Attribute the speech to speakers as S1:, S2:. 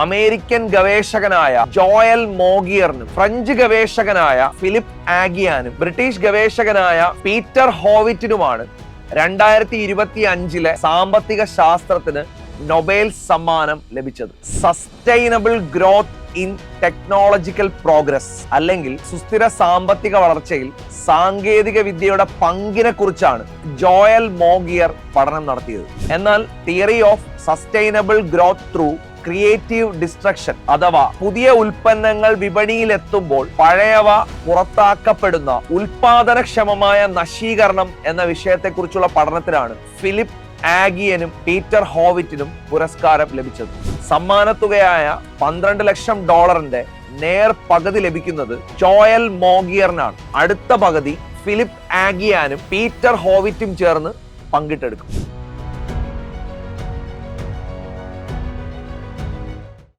S1: American ഗവേഷകനായ Joel മോഗിയറിനും French ഗവേഷകനായ ഫിലിപ്പ് ആഗിയാനും ബ്രിട്ടീഷ് ഗവേഷകനായ പീറ്റർ ഹോവിറ്റിനുമാണ് 2025 സാമ്പത്തിക ശാസ്ത്രത്തിന് നൊബേൽ സമ്മാനം ലഭിച്ചത്. Sustainable growth in technological progress അല്ലെങ്കിൽ സുസ്ഥിര സാമ്പത്തിക വളർച്ചയിൽ സാങ്കേതിക വിദ്യയുടെ പങ്കിനെ കുറിച്ചാണ് ജോയൽ മോഗിയർ പഠനം നടത്തിയത്. എന്നാൽ theory of sustainable growth through creative destruction അഥവാ പുതിയ ഉൽപ്പന്നങ്ങൾ വിപണിയിലെത്തുമ്പോൾ പഴയവ പുറത്താക്കപ്പെടുന്ന ഉൽപാദനക്ഷമമായ നശീകരണം എന്ന വിഷയത്തെക്കുറിച്ചുള്ള പഠനത്തിനാണ് ഫിലിപ്പ് ആഗിയനും പീറ്റർ ഹോവിറ്റിനും പുരസ്കാരം ലഭിച്ചത്. സമ്മാനത്തുകയായ $12 ലക്ഷം നേർ പകുതി ലഭിക്കുന്നത് ജോയൽ മോഗിയറിനാണ്. അടുത്ത പകുതി ഫിലിപ്പ് ആഗിയാനും പീറ്റർ ഹോവിറ്റും ചേർന്ന് പങ്കിട്ടെടുക്കും.